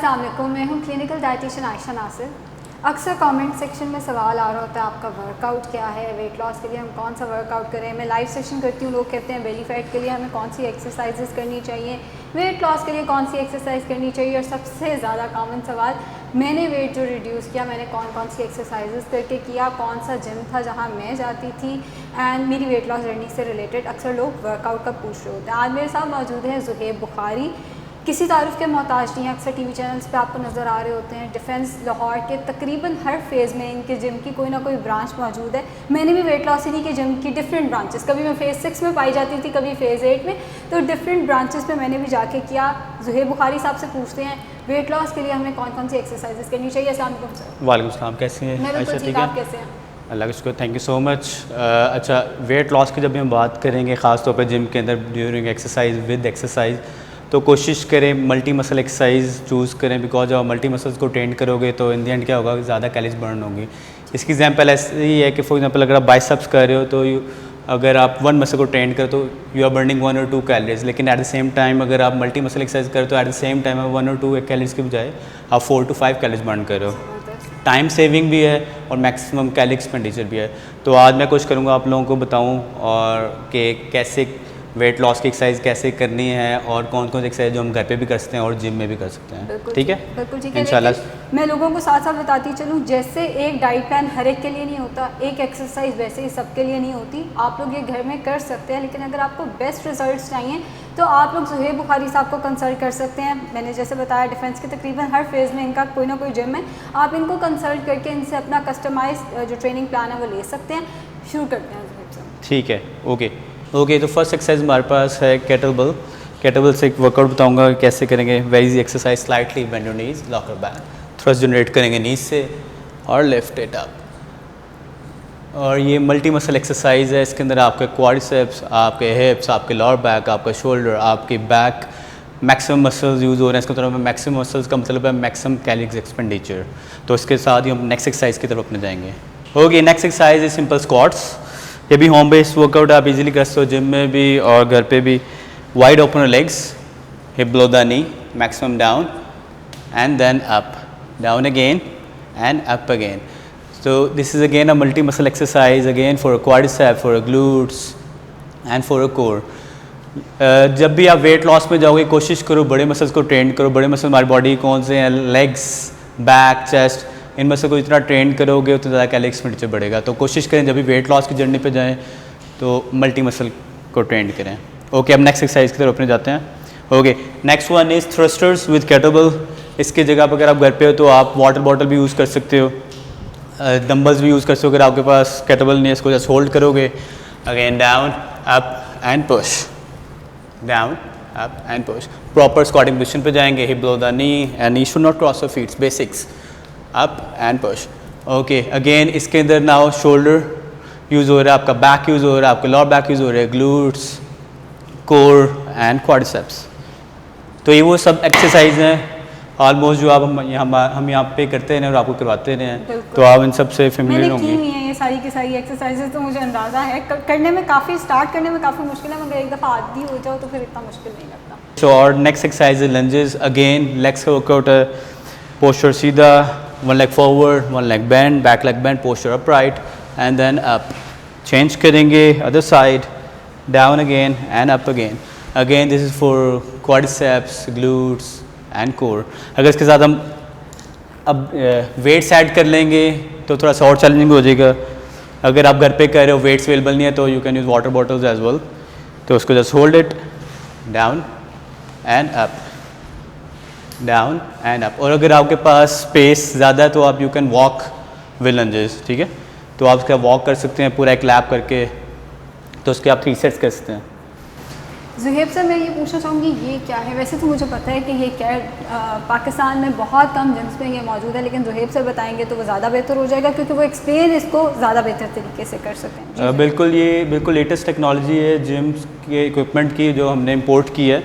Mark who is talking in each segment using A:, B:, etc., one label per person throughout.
A: अस्सलाम वालेकुम, मैं हूँ क्लिनिकल डाइटिशियन आयशा नासिर। अक्सर कमेंट सेक्शन में सवाल आ रहा होता है आपका वर्कआउट क्या है, वेट लॉस के लिए हम कौन सा वर्कआउट करें। मैं लाइव सेशन करती हूँ, लोग कहते हैं बेली फैट के लिए हमें कौन सी एक्सरसाइजेस करनी चाहिए, वेट लॉस के लिए कौन सी एक्सरसाइज करनी चाहिए। और सबसे ज़्यादा कॉमन सवाल, मैंने वेट जो रिड्यूस किया मैंने कौन कौन सी एक्सरसाइजेस करके किया, कौन सा जिम था जहाँ मैं जाती थी, एंड मेरी वेट लॉस जर्नी से रिलेटेड अक्सर लोग वर्कआउट का पूछ रहे होते हैं। आज मेरे साथ मौजूद है ज़ुहैब बुखारी, किसी तारुफ के मोहताज नहीं है, अक्सर टीवी चैनल्स पे आपको नज़र आ रहे होते हैं। डिफेंस लाहौर के तकरीबन हर फेज़ में इनके जिम की कोई ना कोई ब्रांच मौजूद है। मैंने भी वेट लॉस सिटी के जिम की डिफरेंट ब्रांचेस, कभी मैं फ़ेज़ 6 में पाई जाती थी, कभी फ़ेज़ 8 में, तो डिफरेंट ब्रांचेस पे मैंने भी जाके किया। ज़ुहैब बुखारी साहब से पूछते हैं वेट लॉस के लिए हमें कौन कौन सी एक्सरसाइजेस करनी चाहिए। अस्सलाम वालेकुम सर।
B: वालेकुम सलाम, कैसे हैं?
A: मैं बिल्कुल ठीक, आप कैसे हैं?
B: अल्लाह का शुक्र, थैंक यू सो मच। अच्छा, वेट लॉस की जब हम बात करेंगे ख़ास तौर पर जिम के अंदर ड्यूरिंग एक्सरसाइज विद एक्सरसाइज, तो कोशिश करें मल्टी मसल एक्सरसाइज चूज़ करें, बिकॉज जब आप मल्टी मसल्स को ट्रेन करोगे तो इन द एंड क्या होगा, ज़्यादा कैलोरीज बर्न होंगी। इसकी एग्जांपल ऐसी ही है कि फॉर एग्जांपल अगर आप बाइसेप्स कर रहे हो तो अगर आप वन मसल को ट्रेन करो तो यू आर बर्निंग 1 और 2 कैलोरीज, लेकिन एट द सेम टाइम अगर आप मल्टी मसल एक्सरसाइज करो तो एट द सेम टाइम आप 1 और 2 कैलोरीज के बजाय आप 4 to 5 कैलोरीज बर्न कर रहे हो। टाइम सेविंग भी है और मैक्सिमम कैलोरी एक्सपेंडिचर भी है। तो आज मैं कोशिश करूँगा आप लोगों को बताऊँ और कि कैसे वेट लॉस की एक्सरसाइज कैसे करनी है और कौन कौन सी एक्सरसाइज जो हम घर पे भी कर सकते हैं और जिम में भी कर सकते हैं। ठीक है,
A: बिल्कुल ठीक है।
B: इंशाल्लाह
A: मैं लोगों को साथ साथ बताती चलूँ, जैसे एक डाइट प्लान हर एक के लिए नहीं होता, एक एक्सरसाइज वैसे ही सबके लिए नहीं होती। आप लोग ये घर में कर सकते हैं, लेकिन अगर आपको बेस्ट रिजल्ट्स चाहिए तो आप लोग ज़ुहैब बुखारी साहब को कंसल्ट कर सकते हैं। मैंने जैसे बताया डिफेंस के तकरीबन हर फेज़ में इनका कोई ना कोई जिम है, आप इनको कंसल्ट करके इनसे अपना कस्टमाइज जो ट्रेनिंग प्लान है वो ले सकते हैं। शुरू करते हैं ज़ुहैब साहब।
B: ठीक है, ओके। तो फर्स्ट एक्सरसाइज हमारे पास है केटलबल से एक वर्कआउट बताऊंगा कैसे करेंगे। Very easy exercise, slightly bend your knees, lock your back, thrust generate करेंगे नीज से और लिफ्ट इट अप। और ये मल्टी मसल एक्सरसाइज है, इसके अंदर आपके क्वाड्रिसेप्स, आपके हिप्स, आपके लोअर बैक, आपका शोल्डर, आपके बैक, मैक्सिमम मसल्स यूज़ हो रहे हैं। इसके तरफ में मैक्सिमम मसल्स का मतलब है मैक्सिमम कैलोरीज एक्सपेंडिचर। तो इसके साथ ही हम नेक्स्ट एक्सरसाइज की तरफ अपने जाएंगे। Okay, next exercise is simple squats. ये भी होम बेस्ड वर्कआउट आप इजीली कर सकते हो, जिम में भी और घर पे भी। Wide open legs, hip below the knee, maximum down and then up, down again and up again. So this is again a multi muscle exercise, again for a quadricep, for a glutes and for a core. जब भी आप weight loss में जाओगे कोशिश करो बड़े muscles को train करो। बड़े मसल हमारी बॉडी कौन से हैं, लेग्स, बैक, चेस्ट, इन मसल को जितना ट्रेन करोगे उतना ज़्यादा कैलोरी एक्सपेंडिचर बढ़ेगा। तो कोशिश करें जब भी वेट लॉस की जर्नी पे जाएं तो मल्टी मसल को ट्रेन करें। ओके, अब नेक्स्ट एक्सरसाइज की तरफ अपने जाते हैं। Okay, next one is thrusters with kettlebell. इसकी जगह पर अगर आप घर पे हो तो आप वाटर बॉटल भी यूज़ कर सकते हो, डंबल्स भी यूज़ कर सकते हो। अगर आपके पास केटलबल नहीं है, इसको जस्ट होल्ड करोगे, again down up and push, down up and push. Proper squatting position पे जाएंगे, hip below the knee and knee should not cross your feets, basics, up and push. Okay, again इसके अंदर now shoulder use हो रहा है, आपका back use हो रहा है, आपका लोअर बैक यूज़ हो रहा है, ग्लूट्स, कोर एंड क्वाड्रिसेप्स। तो ये वो सब एक्सरसाइज हैं ऑलमोस्ट जो आप हम यहाँ पे करते हैं और आपको करवाते हैं, तो आप इन सब से फेमिलियर होंगे।
A: मैंने की नहीं है ये सारी की सारी एक्सरसाइजेज, तो मुझे अंदाज़ा है करने में काफ़ी, स्टार्ट करने में काफ़ी मुश्किल है, मगर एक दफ़ा आदी हो जाओ तो फिर इतना मुश्किल नहीं लगता।
B: सो और नेक्स्ट एक्सरसाइज है लंजेस। अगेन लेग्स का वर्कआउट है, पोस्चर सीधा, one leg forward, one leg bend, back leg bend, posture upright and then up. Change करेंगे other side, down again and up again. Again this is for quadriceps, glutes and core. अगर इसके साथ हम अब weights add कर लेंगे तो थोड़ा सा और चैलेंजिंग हो जाएगा। अगर आप घर पे कर रहे हो, वेट्स अवेलेबल नहीं है, तो you can use water bottles as well. तो उसको just hold it, down and up, down and up. और अगर आपके पास स्पेस ज़्यादा है तो आप you can walk with lunges, ठीक है। तो आप उसका वॉक कर सकते हैं पूरा एक लैप करके, तो उसके आप 3 सेट्स कर सकते हैं।
A: ज़ुहैब सर, मैं ये पूछना चाहूँगी ये क्या है? वैसे तो मुझे पता है कि ये क्या है, पाकिस्तान में बहुत कम जिम्स में ये मौजूद है, लेकिन ज़ुहैब सर बताएंगे तो वो ज़्यादा बेहतर हो जाएगा, क्योंकि वो एक्सप्लेन इसको ज़्यादा बेहतर तरीके से कर सकें।
B: बिल्कुल, ये बिल्कुल लेटेस्ट टेक्नोलॉजी है जिम्स के इक्विपमेंट की, जो हमने इम्पोर्ट की है।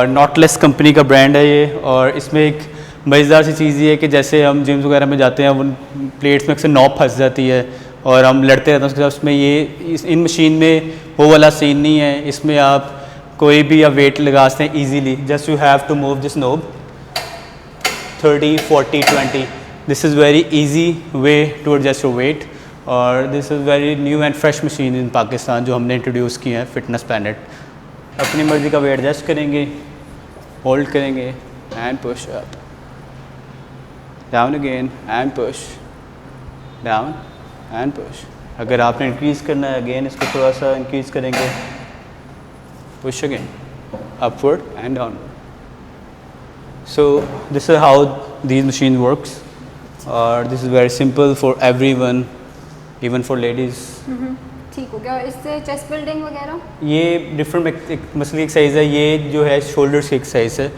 B: नॉटलेस कंपनी का ब्रांड है ये, और इसमें एक मज़ेदार सी चीज़ ये है कि जैसे हम जिम्स वगैरह में जाते हैं, वो प्लेट्स में अक्सर नॉब फंस जाती है और हम लड़ते रहते हैं उसके साथ। उसमें ये इन मशीन में वो वाला सीन नहीं है। इसमें आप कोई भी आप वेट लगा सकते हैं easily, just you have to move this knob 30, 40, 20. This is very easy way to adjust your weight. और this is very new and fresh machine in Pakistan जो हमने इंट्रोड्यूस की है फिटनेस प्लैनेट। अपनी मर्ज़ी का वेट एडजस्ट करेंगे, होल्ड करेंगे and push up, down again and push, down and push. अगर आपने इंक्रीज़ करना है अगेन इसको थोड़ा सा इंक्रीज़ करेंगे, push again, upward and downward. So this is how these machine works और this is very simple for everyone, even for ladies.
A: ठीक हो गया। और इससे चेस्ट बिल्डिंग वगैरह?
B: ये डिफरेंट मसल की एक्सरसाइज है, ये जो है शोल्डर्स की एक्सरसाइज है,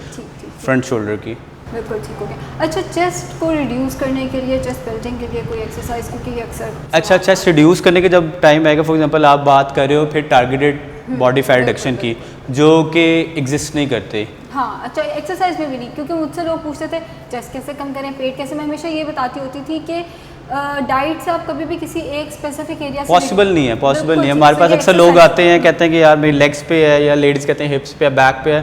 B: फ्रंट शोल्डर की।
A: बिल्कुल ठीक हो गया। अच्छा, चेस्ट को रिड्यूस करने के लिए, चेस्ट बिल्डिंग के लिए कोई एक्सरसाइज, क्योंकि ये अक्सर
B: अच्छा चेस्ट रिड्यूस करने के जब टाइम आएगा, फॉर एग्जांपल आप बात कर रहे हो फिर टारगेटेड बॉडी फैट रिडक्शन की जो कि एग्जिस्ट नहीं करते।
A: हाँ, अच्छा एक्सरसाइज में भी नहीं, क्योंकि मुझसे लोग पूछते थे चेस्ट कैसे कम करें, पेट कैसे। मैं हमेशा ये बताती होती थी कि डाइट से आप कभी भी किसी एक स्पेसिफिक एरिया से
B: पॉसिबल नहीं है, पॉसिबल नहीं है। हमारे पास अक्सर लोग आते हैं कहते हैं कि यार मेरी लेग्स पे है, या लेडीज़ कहते हैं हिप्स पे है, बैक पे है,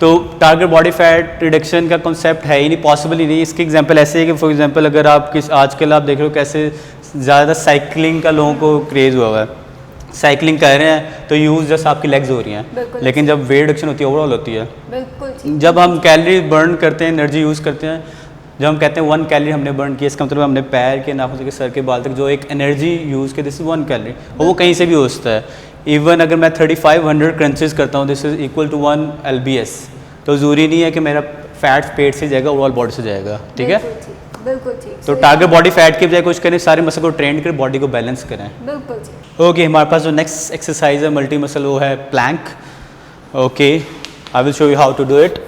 B: तो टारगेट बॉडी फैट रिडक्शन का कॉन्सेप्ट है ही नहीं, पॉसिबल ही नहीं। इसकी एग्जांपल ऐसे है कि फॉर एग्जांपल अगर आप आजकल आप देख रहे हो कैसे ज़्यादा साइकिलिंग का लोगों को क्रेज़ हुआ है, साइकिलिंग कर रहे हैं तो यूज़ जस्ट आपकी लेग्स हो रही हैं, लेकिन जब वेट रिडक्शन होती है ओवरऑल होती है।
A: बिल्कुल।
B: जब हम कैलोरी बर्न करते हैं, एनर्जी यूज़ करते हैं, जब हम कहते हैं 1 कैलोरी हमने बर्न किया, इसका मतलब हमने पैर के नाखून से सर के बाल तक जो एक एनर्जी यूज़ की, दिस इज़ 1 कैलोरी, और वो कहीं से भी हो सकता है। इवन अगर मैं 3500 क्रंचेस करता हूँ, this is equal to 1 LBS, तो ज़रूरी नहीं है कि मेरा फैट पेट से जाएगा, ओवरऑल बॉडी से जाएगा, ठीक है।
A: बिल्कुल ठीक।
B: तो टारगेट बॉडी फैट की बजाय कुछ करें, सारे मसल को ट्रेन करें, बॉडी को बैलेंस करें।
A: बिल्कुल ठीक।
B: ओके, हमारे पास जो नेक्स्ट एक्सरसाइज है मल्टी मसल, वो है plank. Okay, I will show you how to do it.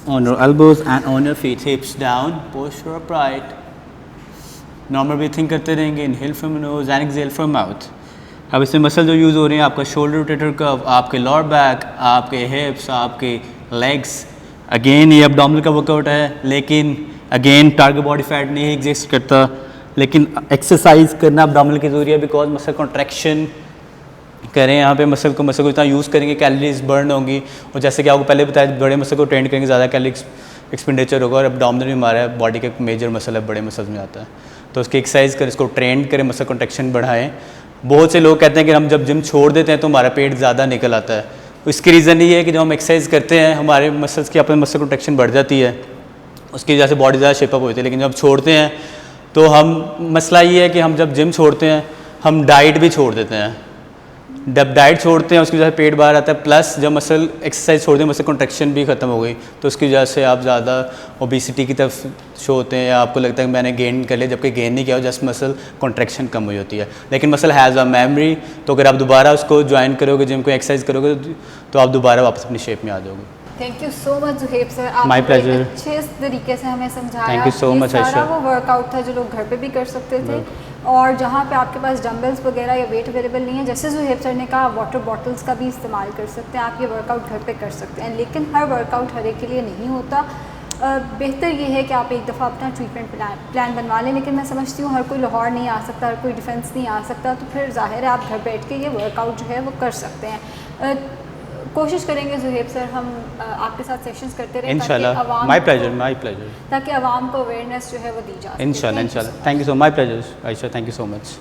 B: On your elbows and on your feet, hips down, push your upright. Normal breathing करते रहेंगे, inhale from knows and exhale from mouth. अब इसमें muscle जो use हो रहे हैं, आपका shoulder rotator कव, आपके लोअर बैक, आपके हिप्स, आपके लेग्स। अगेन ये एब्डोमिनल का वर्कआउट है, लेकिन अगेन टारगेट बॉडी फैट नहीं एग्जिस्ट करता, लेकिन एक्सरसाइज करना एब्डोमिनल के जरिए, बिकॉज मसल कॉन्ट्रैक्शन करें यहाँ पे, मसल को इतना यूज़ करेंगे, कैलोरीज बर्न होंगी। और जैसे कि आपको पहले बताया, बड़े मसल को ट्रेंड करेंगे, ज़्यादा कैलोरी एक्सपेंडिचर होगा। और एब्डोमिनल भी हमारा बॉडी का बड़े मसल है, बड़े मसल्स में आता है, तो उसकी एक्सरसाइज करें, इसको ट्रेंड करें, मसल कॉन्ट्रैक्शन बढ़ाएं। बहुत से लोग कहते हैं कि हम जब जिम छोड़ देते हैं तो हमारा पेट ज़्यादा निकल आता है। इसकी रीज़न ये है कि जब हम एक्सरसाइज करते हैं हमारे मसल्स की अपने मसल कॉन्ट्रैक्शन बढ़ जाती है, उसकी वजह से बॉडी ज़्यादा शेपअप होती है। लेकिन जब छोड़ते हैं तो हम, मसला ये है कि हम जब जिम छोड़ते हैं हम डाइट भी छोड़ देते हैं। जब डाइट छोड़ते हैं उसकी वजह से पेट बाहर आता है, प्लस जब मसल एक्सरसाइज छोड़ दें मसल कॉन्ट्रैक्शन भी ख़त्म हो गई, तो उसकी वजह से आप ज़्यादा ओबेसिटी की तरफ शो होते हैं, या आपको लगता है कि मैंने गेन कर लिया, जबकि गेन नहीं किया, जस्ट मसल कॉन्ट्रैक्शन कम हुई होती है। लेकिन मसल हैज़ अ मेमोरी, तो अगर आप दोबारा उसको ज्वाइन करोगे, जिम को एक्सरसाइज करोगे, तो आप दोबारा वापस अपनी शेप में आ जाओगे।
A: Thank you so much Zuheb sir, आपने
B: माय प्लेजर,
A: अच्छे तरीके से हमें समझाया।
B: Thank you so much Ayesha.
A: सारा वो वर्कआउट था जो लोग घर पे भी कर सकते थे, और जहाँ पे आपके पास डंबल्स वगैरह या वेट अवेलेबल नहीं है, जैसे जुहेब सर ने कहा, वाटर बॉटल्स का भी इस्तेमाल कर सकते हैं, आप ये वर्कआउट घर पे कर सकते हैं। लेकिन हर वर्कआउट हर एक के लिए नहीं होता। बेहतर ये है कि आप एक दफ़ा अपना ट्रीटमेंट प्लान बनवा लें। लेकिन मैं समझती हूँ हर कोई लाहौर नहीं आ सकता, हर कोई डिफेंस नहीं आ सकता, तो फिर ज़ाहिर है आप घर बैठ के ये वर्कआउट जो है वो कर सकते हैं। कोशिश करेंगे जुहेब सर हम आपके साथ सेशंस करते रहें,
B: इंशाल्लाह। माय प्लेजर,
A: ताकि आवाम को अवेयरनेस जो है वो दी जा सके।
B: इंशाल्लाह। Thank you so, my pleasure Ayesha, thank you so much.